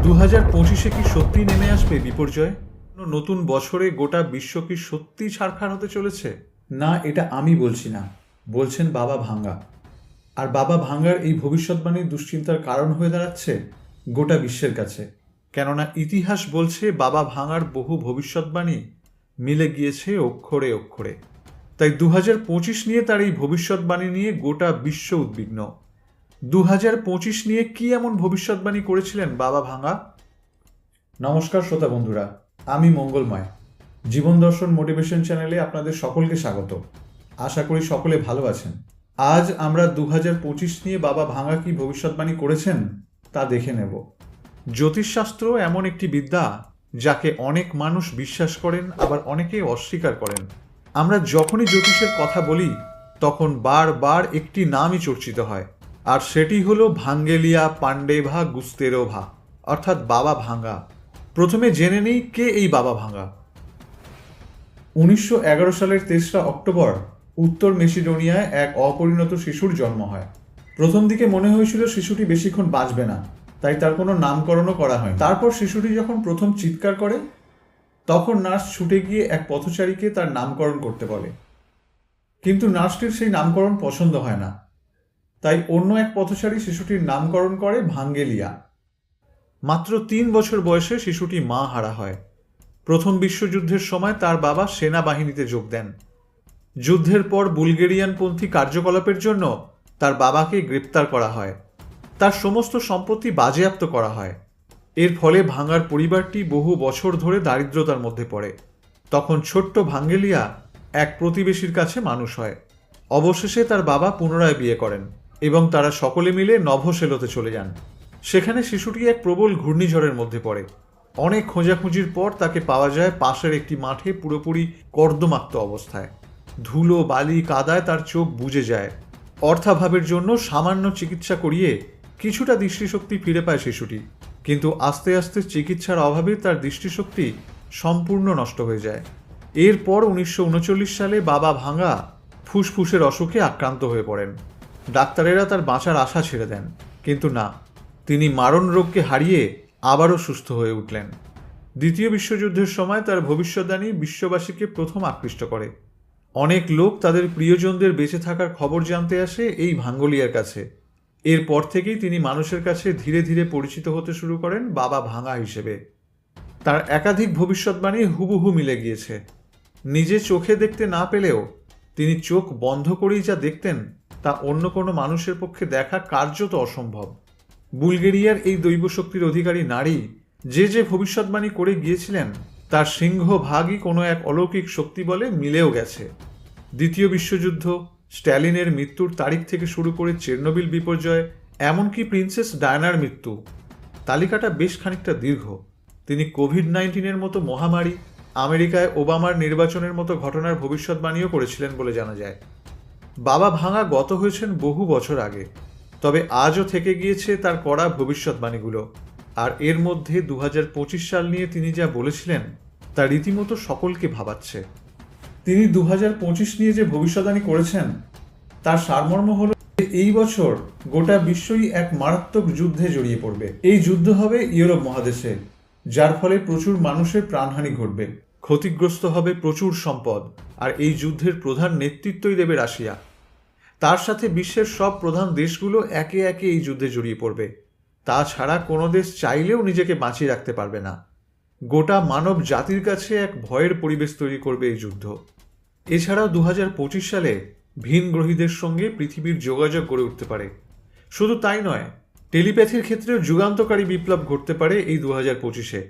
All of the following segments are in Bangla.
2025-এ কি সত্যি নেমে আসবে বিপর্যয়? নতুন বছরে গোটা বিশ্ব কি সত্যি ছারখার হতে চলেছে? না, এটা আমি বলছি না, বলছেন বাবা ভাঙ্গা। আর বাবা ভাঙ্গার এই ভবিষ্যৎবাণী দুশ্চিন্তার কারণ হয়ে দাঁড়াচ্ছে গোটা বিশ্বের কাছে। কেননা ইতিহাস বলছে বাবা ভাঙ্গার বহু ভবিষ্যৎবাণী মিলে গিয়েছে অক্ষরে অক্ষরে। তাই 2025 নিয়ে তার এই ভবিষ্যৎবাণী নিয়ে গোটা বিশ্ব উদ্বিগ্ন। 2025 নিয়ে কি এমন ভবিষ্যৎবাণী করেছিলেন বাবা ভাঙ্গা? নমস্কার শ্রোতা বন্ধুরা, আমি মঙ্গলময়। জীবন দর্শন মোটিভেশন চ্যানেলে আপনাদের সকলকে স্বাগত। আশা করি সকলে ভালো আছেন। আজ আমরা 2025 নিয়ে বাবা ভাঙ্গা কি ভবিষ্যৎবাণী করেছেন তা দেখে নেব। জ্যোতিষশাস্ত্র এমন একটি বিদ্যা যাকে অনেক মানুষ বিশ্বাস করেন, আবার অনেকে অস্বীকার করেন। আমরা যখনই জ্যোতিষের কথা বলি তখন বারবার একটি নামই চর্চিত হয়, আর সেটি হলো ভাঙ্গেলিয়া পান্ডেভা গুস্তেরোভা, অর্থাৎ বাবা ভাঙ্গা। প্রথমে জেনে নিই কে এই বাবা ভাঙ্গা। 1911 সালের 3রা অক্টোবর উত্তর মেসিডোনিয়ায় এক অপরিণত শিশুর জন্ম হয়। প্রথম দিকে মনে হয়েছিল শিশুটি বেশিক্ষণ বাঁচবে না, তাই তার কোনো নামকরণও করা হয়। তারপর শিশুটি যখন প্রথম চিৎকার করে তখন নার্স ছুটে গিয়ে এক পথচারীকে তার নামকরণ করতে বলে, কিন্তু নার্সটির সেই নামকরণ পছন্দ হয় না, তাই অন্য এক পথচারী শিশুটির নামকরণ করে ভাঙ্গেলিয়া। মাত্র 3 বছর বয়সে শিশুটি মা হারা হয়। প্রথম বিশ্বযুদ্ধের সময় তার বাবা সেনাবাহিনীতে যোগ দেন। যুদ্ধের পর বুলগেরিয়ানপন্থী কার্যকলাপের জন্য তার বাবাকে গ্রেপ্তার করা হয়। তার সমস্ত সম্পত্তি বাজেয়াপ্ত করা হয়। এর ফলে ভাঙ্গার পরিবারটি বহু বছর ধরে দারিদ্রতার মধ্যে পড়ে। তখন ছোট্ট ভাঙ্গেলিয়া এক প্রতিবেশীর কাছে মানুষ হয়। অবশেষে তার বাবা পুনরায় বিয়ে করেন এবং তারা সকলে মিলে নভোসেলোতে চলে যান। সেখানে শিশুটি এক প্রবল ঘূর্ণিঝড়ের মধ্যে পড়ে। অনেক খোঁজাখুঁজির পর তাকে পাওয়া যায় পাশের একটি মাঠে পুরোপুরি কর্দমাক্ত অবস্থায়। ধুলো বালি কাদায় তার চোখ বুজে যায়। অর্থাভাবের জন্য সামান্য চিকিৎসা করিয়ে কিছুটা দৃষ্টিশক্তি ফিরে পায় শিশুটি, কিন্তু আস্তে আস্তে চিকিৎসার অভাবে তার দৃষ্টিশক্তি সম্পূর্ণ নষ্ট হয়ে যায়। এরপর 1939 সালে বাবা ভাঙ্গা ফুসফুসের অসুখে আক্রান্ত হয়ে পড়েন। ডাক্তারেরা তার বাঁচার আশা ছেড়ে দেন, কিন্তু না, তিনি মারণ রোগকে হারিয়ে আবারও সুস্থ হয়ে উঠলেন। দ্বিতীয় বিশ্বযুদ্ধের সময় তার ভবিষ্যদ্বাণী বিশ্ববাসীকে প্রথম আকৃষ্ট করে। অনেক লোক তাদের প্রিয়জনদের বেঁচে থাকার খবর জানতে আসে এই ভাঙ্গলিয়ার কাছে। এরপর থেকেই তিনি মানুষের কাছে ধীরে ধীরে পরিচিত হতে শুরু করেন বাবা ভাঙ্গা হিসেবে। তার একাধিক ভবিষ্যৎবাণী হুবহু মিলে গিয়েছে। নিজে চোখে দেখতে না পেলেও তিনি চোখ বন্ধ করেই যা দেখতেন তা অন্য কোনো মানুষের পক্ষে দেখা কার্যত অসম্ভব। বুলগেরিয়ার এই দৈব শক্তির অধিকারী নারী যে ভবিষ্যৎবাণী করে গিয়েছিলেন তার সিংহভাগই কোনো এক অলৌকিক শক্তি বলে মিলেও গেছে। দ্বিতীয় বিশ্বযুদ্ধ, স্ট্যালিনের মৃত্যুর তারিখ থেকে শুরু করে চেরনোবিল বিপর্যয়, এমনকি প্রিন্সেস ডায়ানার মৃত্যু, তালিকাটা বেশ খানিকটা দীর্ঘ। তিনি কোভিড-19-এর মতো মহামারী, আমেরিকায় ওবামার নির্বাচনের মতো ঘটনার ভবিষ্যৎবাণীও করেছিলেন বলে জানা যায়। বাবা ভাঙ্গা গত হয়েছেন বহু বছর আগে, তবে আজও থেকে গিয়েছে তার করা ভবিষ্যৎবাণীগুলো। আর এর মধ্যে 2025 সাল নিয়ে তিনি যা বলেছিলেন তা রীতিমতো সকলকে ভাবাচ্ছে। তিনি 2025 নিয়ে যে ভবিষ্যৎবাণী করেছেন তার সারমর্ম হল এই বছর গোটা বিশ্বই এক মারাত্মক যুদ্ধে জড়িয়ে পড়বে। এই যুদ্ধ হবে ইউরোপ মহাদেশে, যার ফলে প্রচুর মানুষের প্রাণহানি ঘটবে, ক্ষতিগ্রস্ত হবে প্রচুর সম্পদ, আর এই যুদ্ধের প্রধান নেতৃত্বই দেবে রাশিয়া। তার সাথে বিশ্বের সব প্রধান দেশগুলো একে একে এই যুদ্ধে জড়িয়ে পড়বে। তাছাড়া কোনো দেশ চাইলেও নিজেকে বাঁচিয়ে রাখতে পারবে না। গোটা মানব জাতির কাছে এক ভয়ের পরিবেশ তৈরি করবে এই যুদ্ধ। এছাড়াও 2025 সালে ভিন গ্রহীদের সঙ্গে পৃথিবীর যোগাযোগ গড়ে উঠতে পারে। শুধু তাই নয়, টেলিপ্যাথির ক্ষেত্রেও যুগান্তকারী বিপ্লব ঘটতে পারে এই 2025-এ।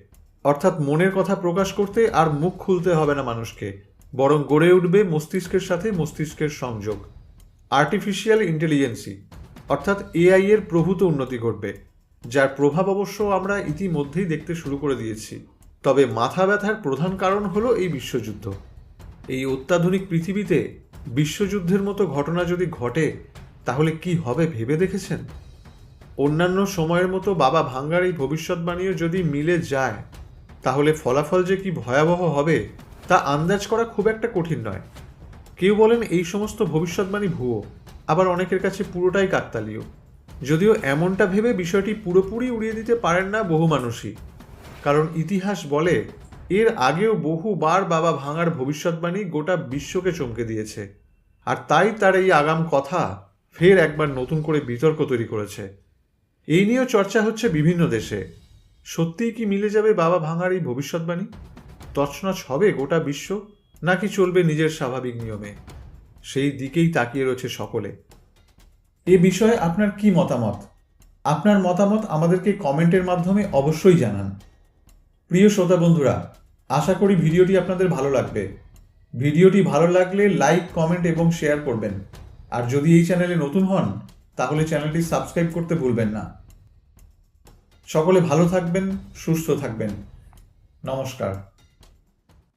অর্থাৎ মনের কথা প্রকাশ করতে আর মুখ খুলতে হবে না মানুষকে, বরং গড়ে উঠবে মস্তিষ্কের সাথে মস্তিষ্কের সংযোগ। আর্টিফিশিয়াল ইন্টেলিজেন্সি অর্থাৎ এআই এর প্রভূত উন্নতি ঘটবে, যার প্রভাব অবশ্য আমরা ইতিমধ্যেই দেখতে শুরু করে দিয়েছি। তবে মাথা ব্যথার প্রধান কারণ হলো এই বিশ্বযুদ্ধ। এই অত্যাধুনিক পৃথিবীতে বিশ্বযুদ্ধের মতো ঘটনা যদি ঘটে তাহলে কি হবে ভেবে দেখেছেন? অন্যান্য সময়ের মতো বাবা ভাঙ্গার এই ভবিষ্যৎবাণীও যদি মিলে যায় তাহলে ফলাফল যে কি ভয়াবহ হবে তা আন্দাজ করা খুব একটা কঠিন নয়। কেউ বলেন এই সমস্ত ভবিষ্যৎবাণী ভুয়ো, আবার অনেকের কাছে পুরোটাই কাকতালীয়। যদিও এমনটা ভেবে বিষয়টি পুরোপুরি উড়িয়ে দিতে পারেন না বহু মানুষই, কারণ ইতিহাস বলে এর আগেও বহুবার বাবা ভাঙার ভবিষ্যৎবাণী গোটা বিশ্বকে চমকে দিয়েছে, আর তাই তার এই আগাম কথা ফের একবার নতুন করে বিতর্ক তৈরি করেছে। এই নিয়েও চর্চা হচ্ছে বিভিন্ন দেশে। সত্যিই কি মিলে যাবে বাবা ভাঙার এই ভবিষ্যৎবাণী? তছনছ হবে গোটা বিশ্ব, নাকি চলবে নিজের স্বাভাবিক নিয়মে? সেই দিকেই তাকিয়ে রয়েছে সকলে। এ বিষয়ে আপনার কি মতামত? আপনার মতামত আমাদেরকে কমেন্টের মাধ্যমে অবশ্যই জানান। প্রিয় শ্রোতা বন্ধুরা, আশা করি ভিডিওটি আপনাদের ভালো লাগবে। ভিডিওটি ভালো লাগলে লাইক, কমেন্ট এবং শেয়ার করবেন। আর যদি এই চ্যানেলে নতুন হন তাহলে চ্যানেলটি সাবস্ক্রাইব করতে ভুলবেন না। সকলে ভালো থাকবেন, সুস্থ থাকবেন। নমস্কার।